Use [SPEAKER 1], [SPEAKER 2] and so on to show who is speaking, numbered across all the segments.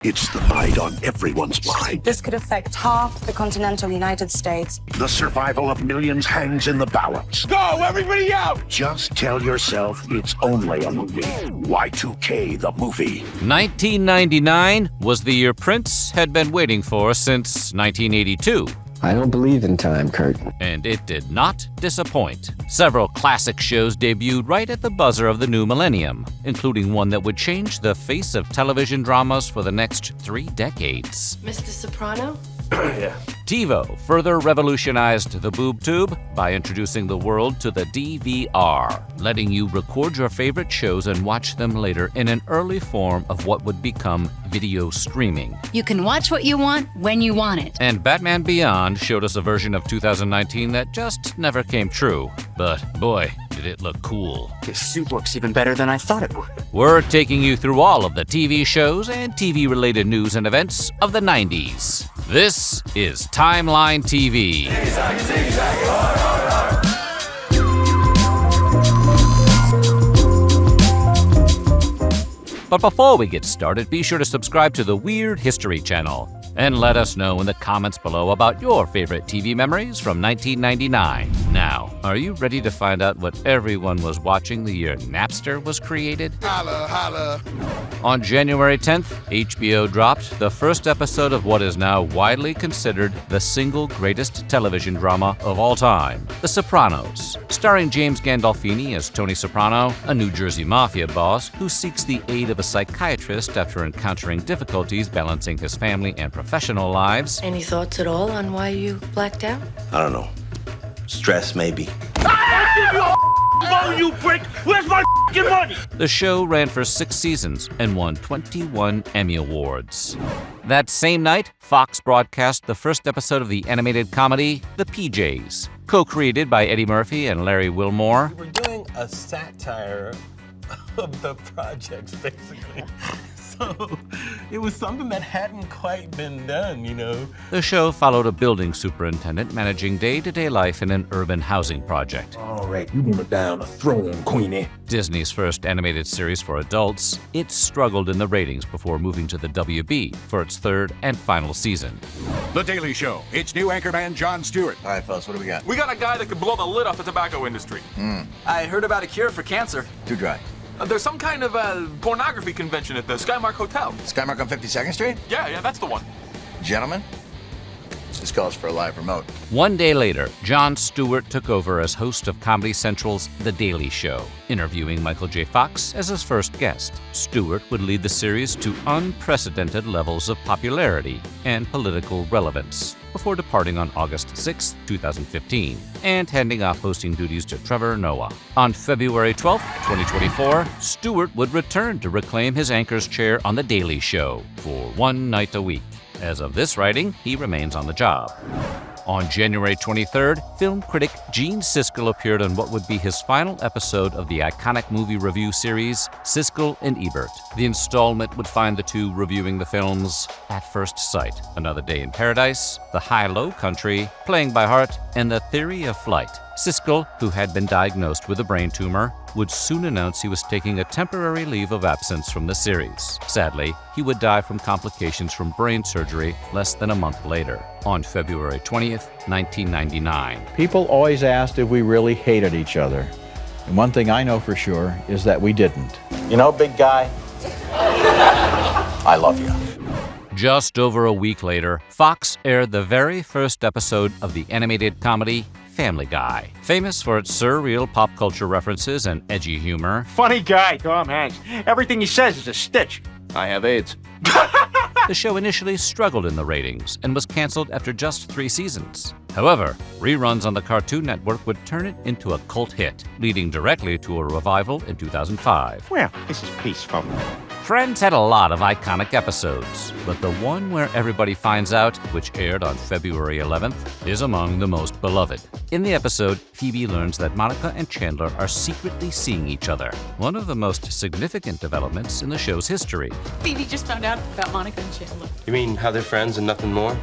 [SPEAKER 1] It's the bite on everyone's mind.
[SPEAKER 2] This could affect half the continental United States.
[SPEAKER 1] The survival of millions hangs in the balance.
[SPEAKER 3] Go, everybody out!
[SPEAKER 1] Just tell yourself it's only a movie. Y2K, the movie.
[SPEAKER 4] 1999 was the year Prince had been waiting for since 1982.
[SPEAKER 5] I don't believe in time, Kurt.
[SPEAKER 4] And it did not disappoint. Several classic shows debuted right at the buzzer of the new millennium, including one that would change the face of television dramas for the next 3 decades.
[SPEAKER 6] Mr. Soprano?
[SPEAKER 3] Yeah.
[SPEAKER 4] TiVo further revolutionized the boob tube by introducing the world to the DVR, letting you record your favorite shows and watch them later in an early form of what would become video streaming.
[SPEAKER 7] You can watch what you want when you want it.
[SPEAKER 4] And Batman Beyond showed us a version of 2019 that just never came true. But boy, did it look cool.
[SPEAKER 8] This suit looks even better than I thought it would.
[SPEAKER 4] We're taking you through all of the TV shows and TV-related news and events of the 90s. This is Timeline TV. But before we get started, be sure to subscribe to the Weird History channel and let us know in the comments below about your favorite TV memories from 1999. Now, are you ready to find out what everyone was watching the year Napster was created?
[SPEAKER 3] Holla, holla.
[SPEAKER 4] On January 10th, HBO dropped the first episode of what is now widely considered the single greatest television drama of all time, The Sopranos. Starring James Gandolfini as Tony Soprano, a New Jersey mafia boss who seeks the aid of a psychiatrist after encountering difficulties balancing his family and professional lives.
[SPEAKER 6] Any thoughts at all on why you blacked out?
[SPEAKER 9] I don't know. Stress, maybe.
[SPEAKER 3] Oh, you prick! Where's my money?
[SPEAKER 4] The show ran for 6 seasons and won 21 Emmy Awards. That same night, Fox broadcast the first episode of the animated comedy, The PJs, co-created by Eddie Murphy and Larry Wilmore.
[SPEAKER 10] We're doing a satire of the projects, basically. So it was something that hadn't quite been done, you know.
[SPEAKER 4] The show followed a building superintendent managing day-to-day life in an urban housing project.
[SPEAKER 3] All right, you want it down a throne, Queenie.
[SPEAKER 4] Disney's first animated series for adults, it struggled in the ratings before moving to the WB for its 3rd and final season.
[SPEAKER 11] The Daily Show. It's new anchorman Jon Stewart.
[SPEAKER 9] All right, fellas, what do we got?
[SPEAKER 3] We got a guy that could blow the lid off the tobacco industry.
[SPEAKER 8] I heard about a cure for cancer.
[SPEAKER 9] Too dry.
[SPEAKER 3] There's some kind of pornography convention at the Skymark Hotel.
[SPEAKER 9] Skymark on 52nd Street?
[SPEAKER 3] Yeah, that's the one.
[SPEAKER 9] Gentlemen, this calls for a live remote.
[SPEAKER 4] One day later, Jon Stewart took over as host of Comedy Central's The Daily Show, interviewing Michael J. Fox as his first guest. Stewart would lead the series to unprecedented levels of popularity and political relevance, before departing on August 6, 2015, and handing off hosting duties to Trevor Noah. On February 12, 2024, Stewart would return to reclaim his anchor's chair on The Daily Show for 1 night a week. As of this writing, he remains on the job. On January 23rd, film critic Gene Siskel appeared on what would be his final episode of the iconic movie review series, Siskel and Ebert. The installment would find the two reviewing the films At First Sight, Another Day in Paradise, The High-Low Country, Playing by Heart, and The Theory of Flight. Siskel, who had been diagnosed with a brain tumor, would soon announce he was taking a temporary leave of absence from the series. Sadly, he would die from complications from brain surgery less than a month later, on February 20th, 1999.
[SPEAKER 12] People always asked if we really hated each other. And one thing I know for sure is that we didn't. You know, big guy, I love you.
[SPEAKER 4] Just over a week later, Fox aired the very first episode of the animated comedy Family Guy. Famous for its surreal pop culture references and edgy humor,
[SPEAKER 8] Funny guy, Tom Hanks. Everything he says is a stitch. I have AIDS.
[SPEAKER 4] the show initially struggled in the ratings and was canceled after just 3 seasons. However, reruns on the Cartoon Network would turn it into a cult hit, leading directly to a revival in 2005.
[SPEAKER 8] Well, this is peaceful.
[SPEAKER 4] Friends had a lot of iconic episodes, but the one where everybody finds out, which aired on February 11th, is among the most beloved. In the episode, Phoebe learns that Monica and Chandler are secretly seeing each other, one of the most significant developments in the show's history.
[SPEAKER 7] Phoebe just found out about Monica and Chandler.
[SPEAKER 10] You mean how they're friends and nothing more?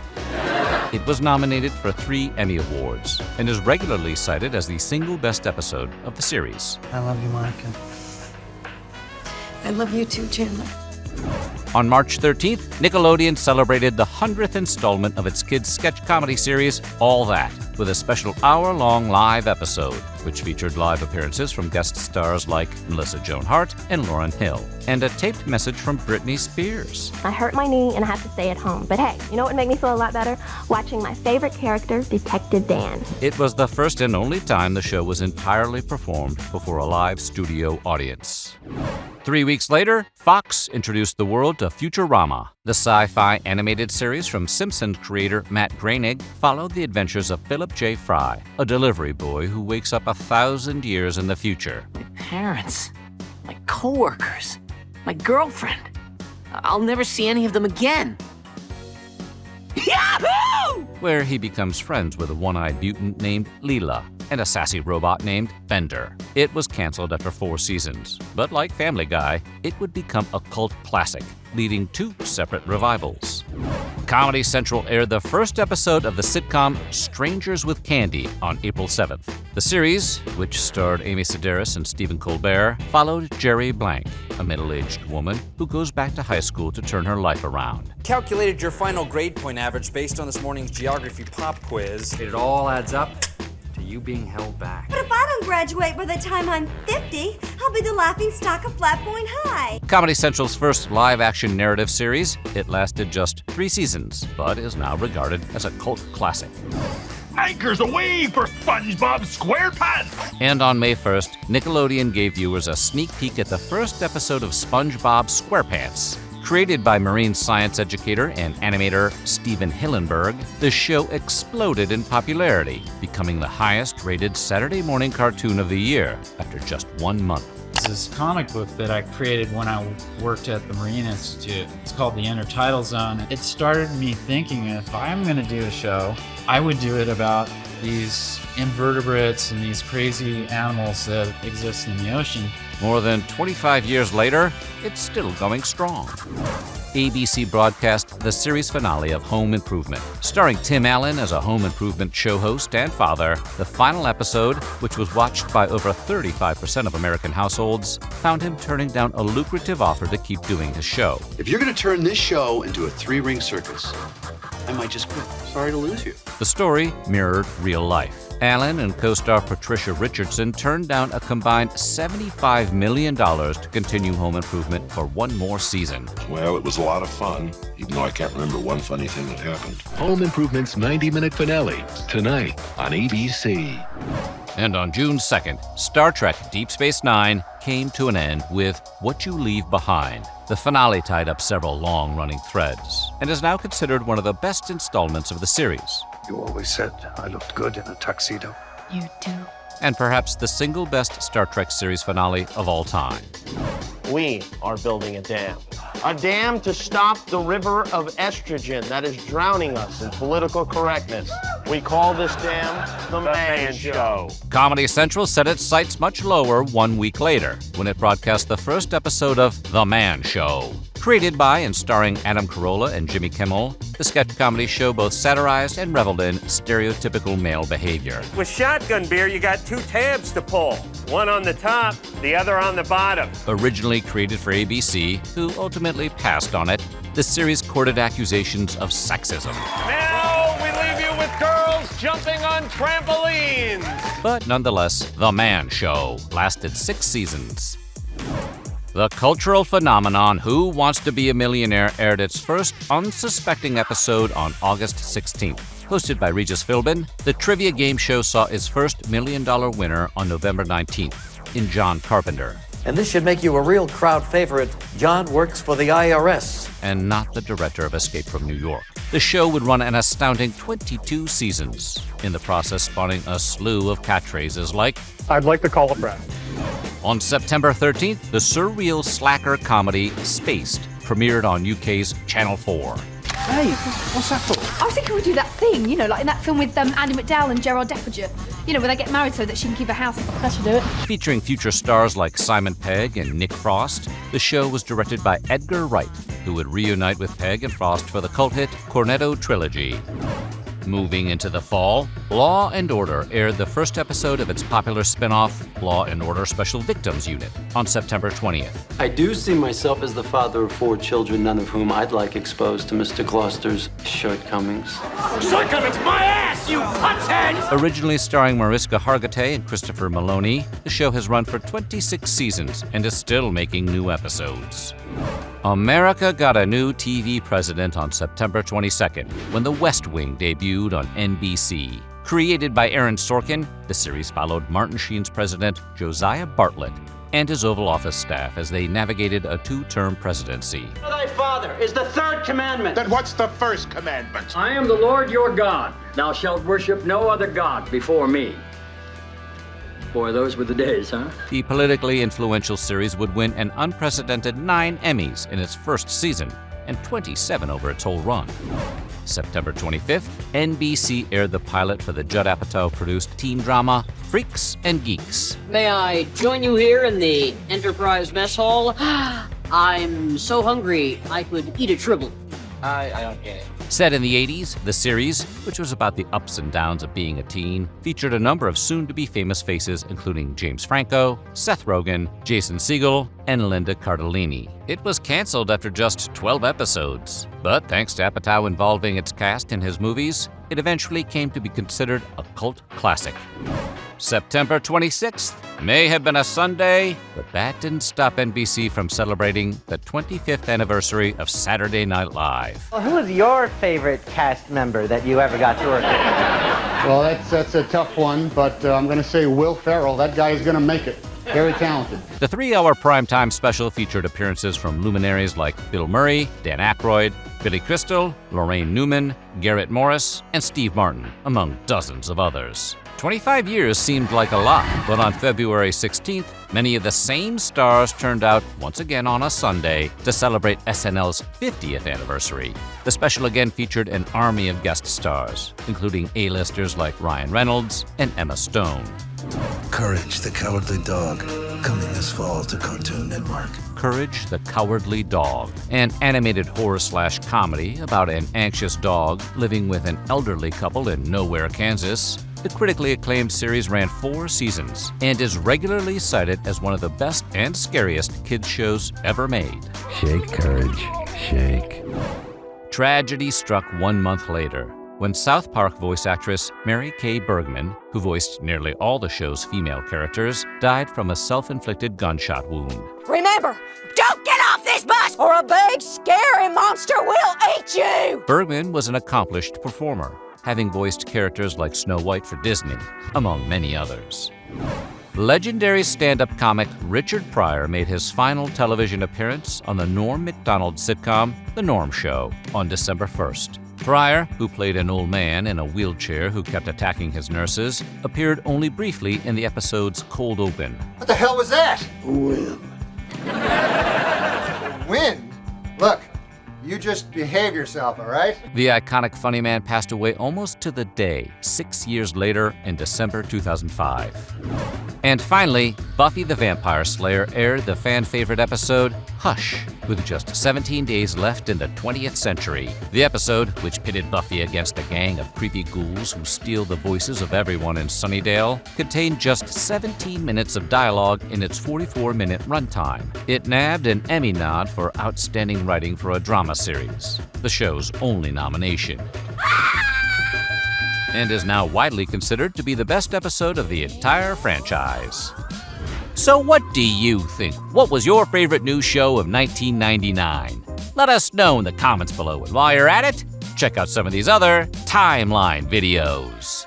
[SPEAKER 4] It was nominated for 3 Emmy Awards and is regularly cited as the single best episode of the series.
[SPEAKER 13] I love you, Monica.
[SPEAKER 2] I love you too, Chandler.
[SPEAKER 4] On March 13th, Nickelodeon celebrated the 100th installment of its kids' sketch comedy series, All That, with a special hour-long live episode, which featured live appearances from guest stars like Melissa Joan Hart and Lauryn Hill, and a taped message from Britney Spears.
[SPEAKER 13] I hurt my knee and I have to stay at home. But hey, you know what would make me feel a lot better? Watching my favorite character, Detective Dan.
[SPEAKER 4] It was the first and only time the show was entirely performed before a live studio audience. 3 weeks later, Fox introduced the world to Futurama. The sci-fi animated series from Simpsons creator Matt Groening followed the adventures of Philip J. Fry, a delivery boy who wakes up 1,000 years in the future.
[SPEAKER 14] My parents, my coworkers, my girlfriend. I'll never see any of them again. Yahoo!
[SPEAKER 4] Where he becomes friends with a one-eyed mutant named Leela and a sassy robot named Bender. It was canceled after 4 seasons, but like Family Guy, it would become a cult classic, leading 2 separate revivals. Comedy Central aired the first episode of the sitcom Strangers with Candy on April 7th. The series, which starred Amy Sedaris and Stephen Colbert, followed Jerry Blank, a middle-aged woman who goes back to high school to turn her life around.
[SPEAKER 15] Calculated your final grade point average based on this morning's geography pop quiz. It all adds up to you being held back.
[SPEAKER 16] But if I don't graduate by the time I'm 50, I'll be the laughing stock of Flat Point High.
[SPEAKER 4] Comedy Central's first live-action narrative series, it lasted just 3 seasons, but is now regarded as a cult classic.
[SPEAKER 1] Anchors away for SpongeBob SquarePants!
[SPEAKER 4] And on May 1st, Nickelodeon gave viewers a sneak peek at the first episode of SpongeBob SquarePants. Created by marine science educator and animator Steven Hillenburg, the show exploded in popularity, becoming the highest-rated Saturday morning cartoon of the year after just 1 month.
[SPEAKER 17] This comic book that I created when I worked at the Marine Institute. It's called The Intertidal Zone. It started me thinking, if I'm going to do a show, I would do it about these invertebrates and these crazy animals that exist in the ocean.
[SPEAKER 4] More than 25 years later, it's still going strong. ABC broadcast the series finale of Home Improvement. Starring Tim Allen as a home improvement show host and father, the final episode, which was watched by over 35% of American households, found him turning down a lucrative offer to keep doing his show.
[SPEAKER 9] If you're going to turn this show into a 3-ring circus, I might just quit. Sorry to lose you.
[SPEAKER 4] The story mirrored real life. Allen and co-star Patricia Richardson turned down a combined $75 million to continue Home Improvement for 1 more season.
[SPEAKER 18] Well, it was a lot of fun, even though I can't remember one funny thing that happened.
[SPEAKER 19] Home Improvement's 90-minute finale, tonight on ABC.
[SPEAKER 4] And on June 2nd, Star Trek Deep Space Nine came to an end with What You Leave Behind. The finale tied up several long-running threads and is now considered one of the best installments of the series.
[SPEAKER 1] You always said I looked good in a tuxedo.
[SPEAKER 7] You do.
[SPEAKER 4] And perhaps the single best Star Trek series finale of all time.
[SPEAKER 8] We are building a dam. A dam to stop the river of estrogen that is drowning us in political correctness. We call this dam The Man Show.
[SPEAKER 4] Comedy Central set its sights much lower 1 week later, when it broadcast the first episode of The Man Show. Created by and starring Adam Carolla and Jimmy Kimmel, the sketch comedy show both satirized and reveled in stereotypical male behavior.
[SPEAKER 8] With shotgun beer, you got 2 tabs to pull. One on the top, the other on the bottom.
[SPEAKER 4] Originally created for ABC, who ultimately passed on it, the series courted accusations of sexism.
[SPEAKER 8] Now we leave you with girls jumping on trampolines.
[SPEAKER 4] But nonetheless, The Man Show lasted 6 seasons. The cultural phenomenon Who Wants to Be a Millionaire aired its first unsuspecting episode on August 16th. Hosted by Regis Philbin, the trivia game show saw its first $1 million winner on November 19th in John Carpenter.
[SPEAKER 15] And this should make you a real crowd favorite. John works for the IRS.
[SPEAKER 4] And not the director of Escape from New York. The show would run an astounding 22 seasons, in the process spawning a slew of catchphrases like,
[SPEAKER 20] I'd like to call a friend.
[SPEAKER 4] On September 13th, the surreal slacker comedy Spaced premiered on UK's Channel 4.
[SPEAKER 20] Hey, what's that for?
[SPEAKER 21] I was thinking we'd do that thing, like in that film with Andy McDowell and Gerard Depardieu. Where they get married so that she can keep a house. That should do it.
[SPEAKER 4] Featuring future stars like Simon Pegg and Nick Frost, the show was directed by Edgar Wright, who would reunite with Pegg and Frost for the cult hit Cornetto Trilogy. Moving into the fall, Law & Order aired the first episode of its popular spin-off Law and Order Special Victims Unit on September 20th.
[SPEAKER 5] I do see myself as the father of 4 children, none of whom I'd like exposed to Mr. Gloucester's shortcomings.
[SPEAKER 1] Shortcomings, my ass, you butthead!
[SPEAKER 4] Originally starring Mariska Hargitay and Christopher Maloney, the show has run for 26 seasons and is still making new episodes. America got a new TV president on September 22nd when The West Wing debuted on NBC. Created by Aaron Sorkin, the series followed Martin Sheen's president, Josiah Bartlett, and his Oval Office staff as they navigated a 2-term presidency.
[SPEAKER 22] Thy father is the 3rd commandment.
[SPEAKER 11] Then what's the first commandment?
[SPEAKER 22] I am the Lord your God. Thou shalt worship no other God before me. Boy, those were the days, huh?
[SPEAKER 4] The politically influential series would win an unprecedented 9 Emmys in its first season and 27 over its whole run. September 25th, NBC aired the pilot for the Judd Apatow-produced teen drama Freaks and Geeks.
[SPEAKER 14] May I join you here in the Enterprise Mess Hall? I'm so hungry I could eat a tribble.
[SPEAKER 15] I don't get it.
[SPEAKER 4] Set in the 80s, the series, which was about the ups and downs of being a teen, featured a number of soon-to-be famous faces including James Franco, Seth Rogen, Jason Segel, and Linda Cardellini. It was canceled after just 12 episodes, but thanks to Apatow involving its cast in his movies, it eventually came to be considered a cult classic. September 26th may have been a Sunday, but that didn't stop NBC from celebrating the 25th anniversary of Saturday Night Live.
[SPEAKER 23] Well, who was your favorite cast member that you ever got to work with?
[SPEAKER 24] Well, that's a tough one, but I'm going to say Will Ferrell. That guy is going to make it. Very talented.
[SPEAKER 4] The 3-hour primetime special featured appearances from luminaries like Bill Murray, Dan Aykroyd, Billy Crystal, Lorraine Newman, Garrett Morris, and Steve Martin, among dozens of others. 25 years seemed like a lot, but on February 16th, many of the same stars turned out once again on a Sunday to celebrate SNL's 50th anniversary. The special again featured an army of guest stars, including A-listers like Ryan Reynolds and Emma Stone.
[SPEAKER 25] Courage the Cowardly Dog, coming this fall to Cartoon Network.
[SPEAKER 4] Courage the Cowardly Dog, an animated horror/comedy about an anxious dog living with an elderly couple in Nowhere, Kansas. The critically acclaimed series ran 4 seasons and is regularly cited as one of the best and scariest kids shows ever made.
[SPEAKER 25] Shake, Courage, shake.
[SPEAKER 4] Tragedy struck 1 month later when South Park voice actress Mary Kay Bergman, who voiced nearly all the show's female characters, died from a self-inflicted gunshot wound.
[SPEAKER 26] Remember, don't get off this bus or a big scary monster will eat you!
[SPEAKER 4] Bergman was an accomplished performer, having voiced characters like Snow White for Disney, among many others. Legendary stand-up comic Richard Pryor made his final television appearance on the Norm Macdonald sitcom The Norm Show on December 1st. Pryor, who played an old man in a wheelchair who kept attacking his nurses, appeared only briefly in the episode's cold open.
[SPEAKER 27] What the hell was that?
[SPEAKER 25] Wind.
[SPEAKER 27] Wind? Look, you just behave yourself, all right?
[SPEAKER 4] The iconic funny man passed away almost to the day, 6 years later in December 2005. And finally, Buffy the Vampire Slayer aired the fan-favorite episode, Hush, with just 17 days left in the 20th century. The episode, which pitted Buffy against a gang of creepy ghouls who steal the voices of everyone in Sunnydale, contained just 17 minutes of dialogue in its 44-minute runtime. It nabbed an Emmy nod for Outstanding Writing for a Drama Series, the show's only nomination, and is now widely considered to be the best episode of the entire franchise. So what do you think? What was your favorite new show of 1999? Let us know in the comments below, and while you're at it, check out some of these other timeline videos.